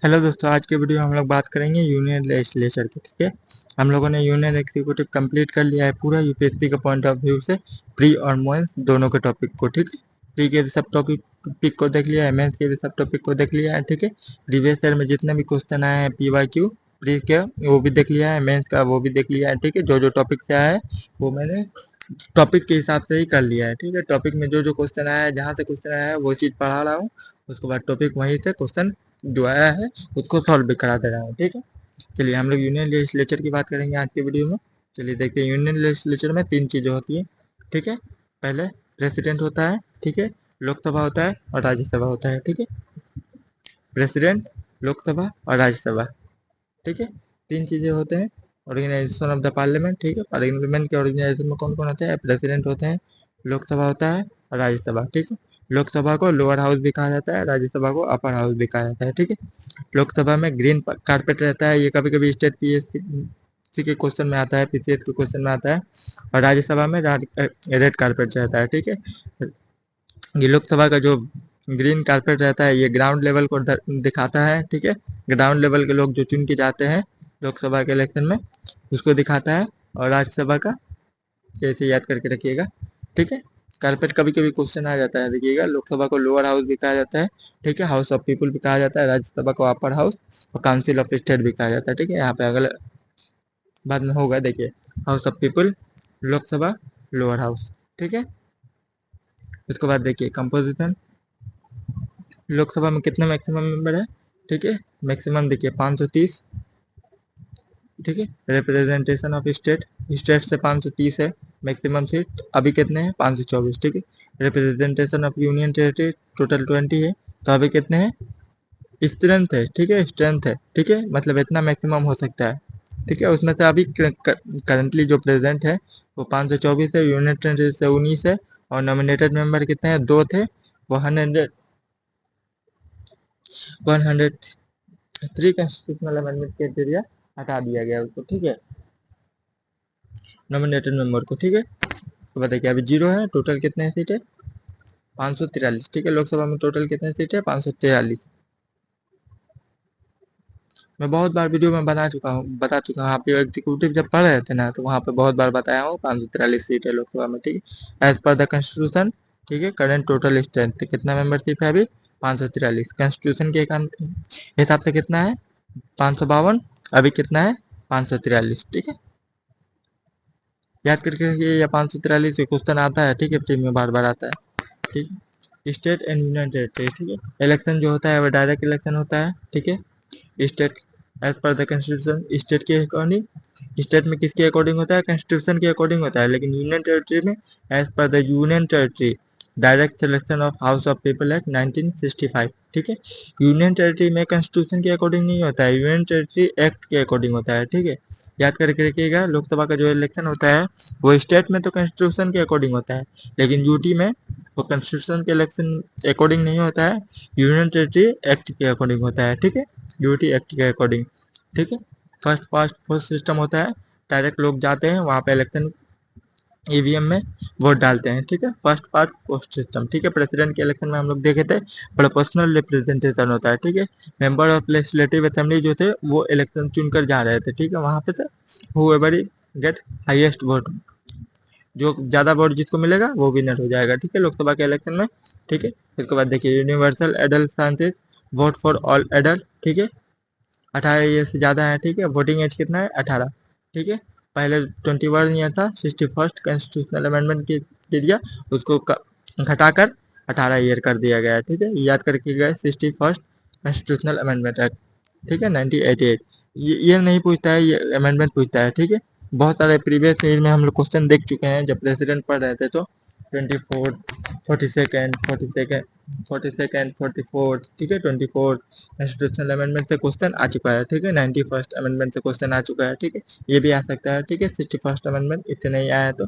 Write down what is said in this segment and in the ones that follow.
Hello दोस्तों, आज के वीडियो में हम लोग बात करेंगे यूनियन लेजिस्लेचर की। ठीक है, हम लोगों ने यूनियन एग्जीक्यूटिव कंप्लीट कर लिया है पूरा यूपीएससी के पॉइंट ऑफ व्यू से, प्री और मेंस दोनों के टॉपिक को। ठीक है, प्री के भी सब टॉपिक को देख लिया है, मेंस के भी सब टॉपिक को देख लिया है। ठीक है, प्रीवियस ईयर में जितने भी क्वेश्चन आए हैं PYQ प्री के वो भी देख लिया है, मेंस का वो भी देख लिया है। ठीक है, जो जो टॉपिक से आया है वो मैंने टॉपिक के हिसाब से ही कर लिया है। ठीक है, टॉपिक में जो जो क्वेश्चन आया है, जहाँ से क्वेश्चन आया है वो चीज़ पढ़ा रहा हूँ, उसके बाद टॉपिक वहीं से क्वेश्चन जो आया है उसको सॉल्व भी करा दे रहा हूँ। ठीक है, चलिए हम लोग यूनियन लेजिस्लेचर की बात करेंगे आज के वीडियो में। चलिए देखते हैं, यूनियन लेजिस्लेचर में 3 चीज़ें होती है। ठीक है, पहले प्रेसिडेंट होता है, ठीक है, लोकसभा होता है और राज्यसभा होता है। ठीक है, प्रेसिडेंट, लोकसभा और राज्यसभा। ठीक है, 3 चीज़ें होते हैं। ऑर्गेनाइजेशन ऑफ द पार्लियामेंट, ठीक है, पार्लियामेंट के ऑर्गेनाइजेशन में कौन कौन होते हैं? प्रेसिडेंट होते हैं, लोकसभा होता है और राज्यसभा। ठीक है, लोकसभा को लोअर हाउस भी कहा जाता है, राज्यसभा को अपर हाउस भी कहा जाता है। ठीक है, लोकसभा में ग्रीन कारपेट रहता है, ये कभी कभी स्टेट PSC के क्वेश्चन में आता है, PCS के क्वेश्चन में आता है। और राज्यसभा में रेड कारपेट रहता है। ठीक है, ये लोकसभा का जो ग्रीन कारपेट रहता है ये ग्राउंड लेवल को दिखाता है। ठीक है, ग्राउंड लेवल के लोग जो चुन के जाते हैं लोकसभा के इलेक्शन में उसको दिखाता है। और राज्यसभा का कैसे याद करके रखिएगा। ठीक है, कारपेट कभी कभी क्वेश्चन आ जाता है, देखिएगा। लोकसभा को लोअर हाउस भी कहा जाता है, ठीक है, हाउस ऑफ पीपुल भी कहा जाता है। राज्यसभा को अपर हाउस और काउंसिल ऑफ स्टेट भी कहा जाता है। ठीक है, यहाँ पे अगले बाद में होगा, देखिए, house of people, Lok Sabha, lower house. ठीक है, उसके बाद देखिए कंपोजिशन, लोकसभा में कितने मैक्सिमम मेंबर है? ठीक है, मैक्सिमम देखिए 530। ठीक है, रिप्रेजेंटेशन ऑफ स्टेट, स्टेट से 530 है मैक्सिमम सीट, अभी कितने हैं? 524। ठीक है, representation of union territory total 20 है, तो अभी कितने हैं? स्ट्रेंथ है, ठीक है, स्ट्रेंथ है। ठीक है, मतलब इतना मैक्सिमम हो सकता है। ठीक है, उसमें से अभी करंटली जो प्रेजेंट है वो 524 है, यूनियन टेरिटरी से 19 है। और नॉमिनेटेड मेंबर कितने हैं? 2 थे, वो 103 कॉन्स्टिट्यूशनल अमेंडमेंट के जरिए हटा दिया गया उसको। ठीक है, नॉमिनेटेड मेंबर को। ठीक है, तो बताइए अभी 0 है, टोटल कितने सीट है? 543। ठीक है, लोकसभा में टोटल कितने सीट है? 543। मैं बहुत बार वीडियो में बता चुका हूँ। आप एग्जीक्यूटिव जब पढ़ रहे थे ना, तो वहाँ पे बहुत बार बताया हूँ, 543 सीट है लोकसभा में। ठीक है, एज पर द कॉन्स्टिट्यूशन। ठीक है, करंट टोटल स्ट्रेंथ कितना मेंबरशिप है अभी? 543। कॉन्स्टिट्यूशन के हिसाब से कितना है? 552। अभी कितना है? 543। ठीक है, याद करके रखिए, या 543 क्वेश्चन आता है। ठीक है, प्री में बार बार आता है। ठीक है, स्टेट एंड यूनियन टेरिटरी। ठीक है, इलेक्शन जो होता है वो डायरेक्ट इलेक्शन होता है। ठीक है, state as per the constitution, state के अकॉर्डिंग, स्टेट में किसके अकॉर्डिंग होता है? कॉन्स्टिट्यूशन के अकॉर्डिंग होता है। लेकिन यूनियन टेरिटरी में as per the union territory direct selection of house of people act 1965। ठीक है, यूनियन टेरिटरी में कॉन्स्टिट्यूशन के अकॉर्डिंग नहीं होता है, यूनियन टेरिटरी एक्ट के अकॉर्डिंग होता है। ठीक है, याद करके रखिएगा, लोकसभा का जो इलेक्शन होता है वो स्टेट में तो कॉन्स्टिट्यूशन के अकॉर्डिंग होता है, लेकिन यूटी में वो कॉन्स्टिट्यूशन के इलेक्शन अकॉर्डिंग नहीं होता है, यूनियन टेरिटरी एक्ट के अकॉर्डिंग होता है। ठीक है, यूटी एक्ट के अकॉर्डिंग। ठीक है, फर्स्ट पास्ट पोस्ट सिस्टम होता है, डायरेक्ट लोग जाते हैं वहाँ पे इलेक्शन ईवीएम में वोट डालते हैं। ठीक है, फर्स्ट पार्ट पोस्ट सिस्टम। ठीक है, प्रेसिडेंट के इलेक्शन में हम लोग देखे थे प्रोपोर्शनल रिप्रेजेंटेशन होता है। ठीक है, मेंबर ऑफ लेजिस्लेटिव असेंबली जो थे वो इलेक्शन चुनकर जा रहे थे। ठीक है, वहाँ पे से हूएवर गेट हाईएस्ट वोट, जो ज़्यादा वोट जिसको मिलेगा वो विनर हो जाएगा। ठीक है, लोकसभा के इलेक्शन में। ठीक है, उसके बाद देखिए universal adult Francis, vote for all adult. ठीक है, 18 ईयर से ज़्यादा है। ठीक है, वोटिंग एज कितना है? 18। ठीक है, पहले 21 ईयर था, 61st कॉन्स्टिट्यूशनल अमेंडमेंट के दिया उसको घटाकर 18 ईयर कर दिया गया है। ठीक है, याद करके गए 61st कॉन्स्टिट्यूशनल अमेंडमेंट एक्ट। ठीक है, 1988। ये नहीं पूछता है, ये अमेंडमेंट पूछता है। ठीक है, बहुत सारे प्रीवियस ईयर में हम लोग क्वेश्चन देख चुके हैं, जब प्रेसिडेंट पढ़ रहे थे तो 24, 42nd, 44। ठीक है, 24 कॉन्स्टिट्यूशनल अमेंडमेंट से क्वेश्चन आ चुका है। ठीक है, 91st अमेंडमेंट से क्वेश्चन आ चुका है। ठीक है, ये भी आ सकता है। ठीक है, 61st अमेंडमेंट इससे नहीं आया है तो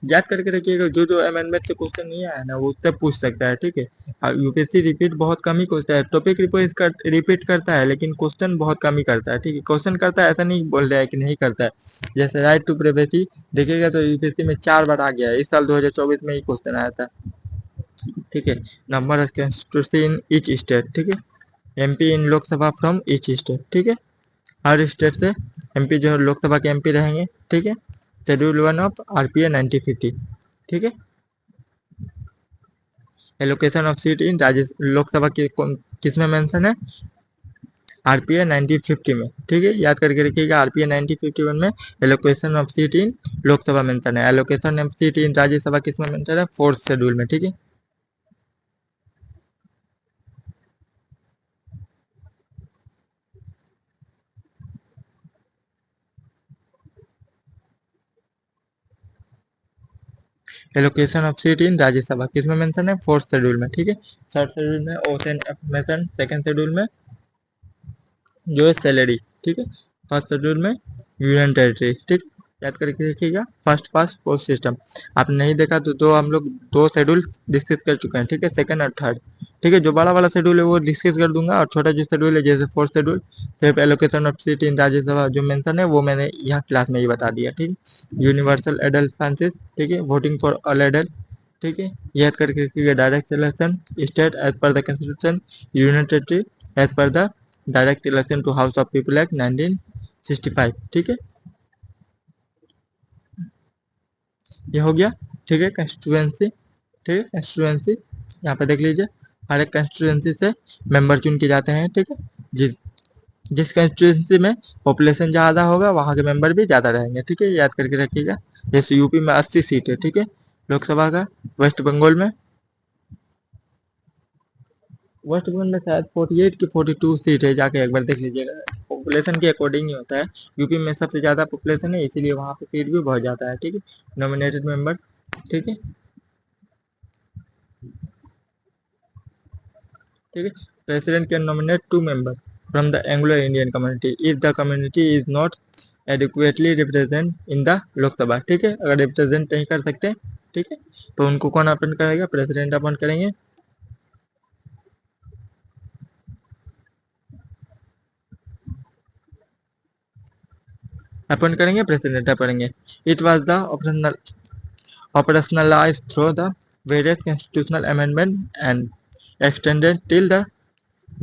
याद करके रखिएगा, जो जो अमेंडमेंट से क्वेश्चन नहीं आया ना वो उससे पूछ सकता है। ठीक है, और यूपीएससी रिपीट बहुत कम ही क्वेश्चन है, टॉपिक रिपीट करता है लेकिन क्वेश्चन बहुत कम ही करता है। ठीक है, क्वेश्चन करता है, ऐसा नहीं बोल रहा है कि नहीं करता है। जैसे राइट टू प्राइवेसी देखिएगा तो यूपीएससी में 4 बार आ गया है, इस साल 2024 में ही क्वेश्चन आया था। ठीक है, number of constituency in each state. ठीक है, MP in Lok Sabha from each state, ठीक है। हर स्टेट से MP जो है लोकसभा के MP रहेंगे, ठीक है। शेड्यूल 1 ऑफ RPA 1950, ठीक है। एलोकेशन ऑफ सीट इन राज्य लोकसभा की किस में मेंशन है? RPA 1950 में, ठीक है। याद करके रखिएगा, RPA 1951 में allocation of seat in Lok Sabha mention है। एलोकेशन ऑफ सीट इन राज्यसभा किस में मेंशन है? 4th शेड्यूल में, ठीक है। एलोकेशन ऑफ सीट इन राज्यसभा किस में मेंशन है? 4th शेड्यूल में, ठीक है। 3rd शेड्यूल में oath and affirmation, 2nd schedule में जो है सैलरी, ठीक है। 1st शेड्यूल में यूनियन टेरिटरी, ठीक। याद करके देखिएगा, फर्स्ट पास्ट पोस्ट सिस्टम। आपने नहीं देखा तो हम लोग 2 शेड्यूल डिस्कस कर चुके हैं, ठीक है, 2nd और 3rd, ठीक है। जो बड़ा वाला शेड्यूल है वो डिस्कस कर दूंगा, और छोटा जो शेड्यूल है जैसे 4th शेड्यूल सिर्फ एलोकेशन ऑफ सीट इन राज्यसभा जो मेंशन है वो मैंने यहाँ क्लास में ही बता दिया, ठीक। यूनिवर्सल एडल्ट फ्रांसिस, ठीक है, वोटिंग फॉर ऑल एडल्ट, ठीक है। याद करके रखिएगा, direct selection state as per the constitution, union territory as per the direct election to house of people act 1965, ठीक है। ये हो गया, ठीक है। कंस्टिट्यूएंसी, ठीक है, कंस्टिट्यूएंसी यहाँ पे देख लीजिए, हर एक कंस्टिट्यूएंसी से मेंबर चुन के जाते हैं, ठीक है। जिस जिस कंस्टिट्यूएंसी में पॉपुलेशन ज़्यादा होगा वहाँ के मेंबर भी ज़्यादा रहेंगे, ठीक है। याद करके रखिएगा, जैसे यूपी में 80 सीट है, ठीक है, लोकसभा का। वेस्ट बंगाल में शायद 48 की 42 सीट है, जाके एक बार देख लीजिएगा। पॉपुलेशन के अकॉर्डिंग ही होता है। यूपी में सबसे ज़्यादा पॉपुलेशन है, इसीलिए वहाँ पे सीट भी बहुत ज़्यादा है, ठीक है। नॉमिनेटेड मेंबर, ठीक है, ठीक है। President can nominate 2 member from the Anglo Indian community if the community is not adequately represent in the Lok Sabha, ठीक है। अगर रिप्रेजेंट नहीं कर सकते, ठीक है, तो उनको कौन अपॉइंट करेगा? प्रेसिडेंट अपॉइंट करेंगे, president appoint. It was the operationalized through the various constitutional amendment and extended till the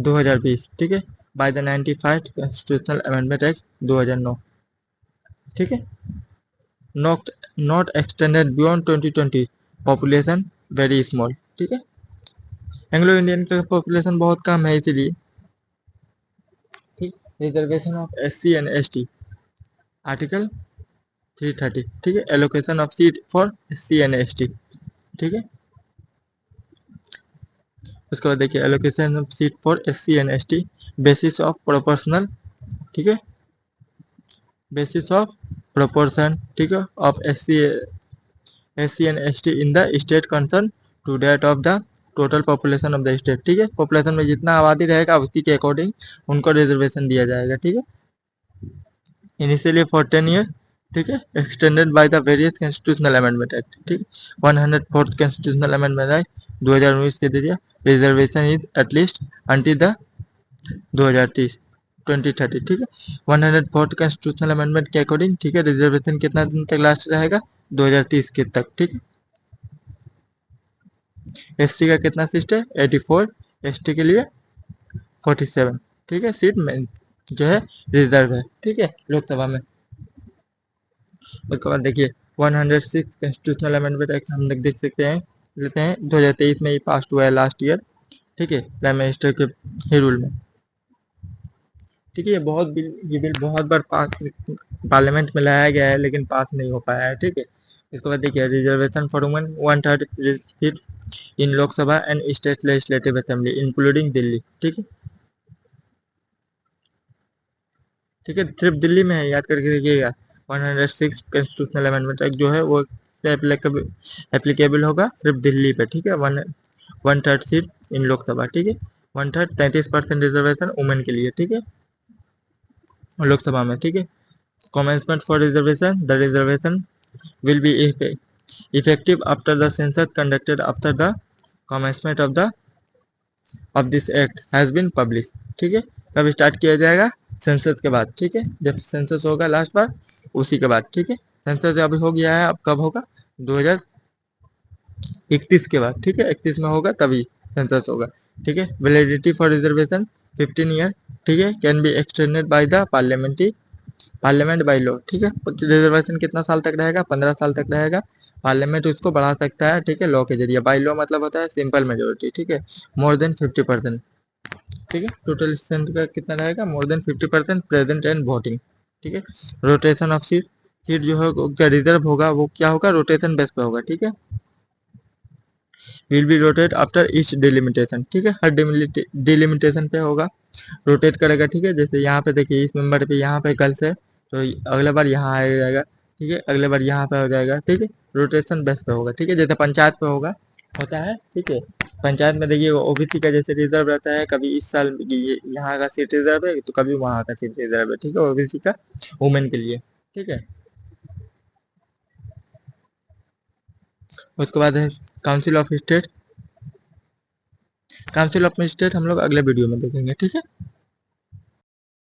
2020, ठीक है, by the 95 constitutional amendment act 2009, ठीक है। not extended beyond 2020, population very small, ठीक है। एंग्लो इंडियन का population बहुत कम है, इसीलिए, ठीक। Reservation of SC and ST, article 330, ठीक है। Allocation of seat for SC and ST, ठीक है। उसके बाद देखिए, allocation of seat for SC and ST basis of proportional, ठीक है, बेसिस ऑफ प्रोपोर्शन, ठीक है, of SC and ST in the state concern to date of the total population of the state, ठीक है। पॉपुलेशन में जितना आबादी रहेगा उसी के अकॉर्डिंग उनको रिजर्वेशन दिया जाएगा, ठीक है। इनिशियली फॉर 10 ईयर, ठीक है, extended by the various constitutional amendment act, ठीक। 104th कॉन्स्टिट्यूशनल अमेंडमेंट एक्ट 2019 के जरिए reservation is at least until the 2030 2030, ठीक है। 104th कॉन्स्टिट्यूशनल अमेंडमेंट के अकॉर्डिंग, ठीक है, रिजर्वेशन कितना दिन तक लास्ट रहेगा? 2030 के तक, ठीक है। SC का कितना सीट है? 84, ST के लिए 47, ठीक है, सीट में जो है रिजर्व है, ठीक है, लोकसभा में। उसके बाद देखिए, 106 कॉन्स्टिट्यूशनल अमेंडमेंट एक्ट हम लोग देख सकते हैं, लेते हैं 2023 में ये पास हुआ है लास्ट ईयर, ठीक है, प्राइम मिनिस्टर के ही रूल में, ठीक है। ये बिल बहुत बार पार्लियामेंट में लाया गया है, लेकिन पास नहीं हो पाया है, ठीक है। इसके बाद देखिए, reservation for women 1/3 seat in Lok Sabha and state legislative assembly including Delhi, ठीक है, ठीक है। सिर्फ दिल्ली में है, याद करके देखिएगा। 106 कॉन्स्टिट्यूशनल अमेंडमेंट एक्ट जो है वो एप्लीकेबल होगा सिर्फ दिल्ली पे, ठीक है। 1/3 सीट इन लोकसभा, ठीक है। 1/3 33% रिजर्वेशन वुमेन के लिए, ठीक है, लोकसभा में, ठीक है। Commencement for reservation, the reservation will be effective after the census conducted after the commencement of this act has been published, ठीक है। कब स्टार्ट किया जाएगा? सेंसस के बाद, ठीक है, जब सेंसस होगा लास्ट बार उसी के बाद, ठीक है। सेंसस अभी हो गया है, अब कब होगा? 2031 के बाद, ठीक है, 31 में होगा तभी सेंसस होगा, ठीक है। वैलिडिटी फॉर रिजर्वेशन 15 ईयर, ठीक है, can be extended by the parliament by law, ठीक है। रिजर्वेशन कितना साल तक रहेगा, 15 साल तक रहेगा। पार्लियामेंट उसको बढ़ा सकता है, ठीक है, लॉ के जरिए। बाय लॉ मतलब होता है सिंपल मेजोरिटी, ठीक है, मोर देन 50%, ठीक है। टोटल स्ट्रेंथ का कितना रहेगा, more than 50% present and voting, ठीक है। रोटेशन ऑफ सीट, सीट जो है क्या रिजर्व होगा, वो क्या होगा, रोटेशन बेस पे होगा, ठीक है। Will be rotate after each delimitation, ठीक है, हर डिलिमिटेशन पे होगा, रोटेट करेगा, ठीक है। जैसे यहाँ पे देखिए, इस नंबर पे यहाँ पे गर्ल्स है, तो अगले बार यहाँ आ जाएगा, ठीक है, अगले बार यहाँ पे हो जाएगा, ठीक है। रोटेशन बेस पे होगा, ठीक है, जैसे पंचायत पे होगा, होता है, ठीक है। पंचायत में देखिए ओबीसी का जैसे रिजर्व रहता है, कभी इस साल यहाँ का सीट रिजर्व है तो कभी वहाँ का सीट रिजर्व है, ठीक है, ओबीसी का वुमेन के लिए, ठीक है। उसके बाद है council of state. Council of state हम लोग अगले वीडियो में देखेंगे, ठीक है।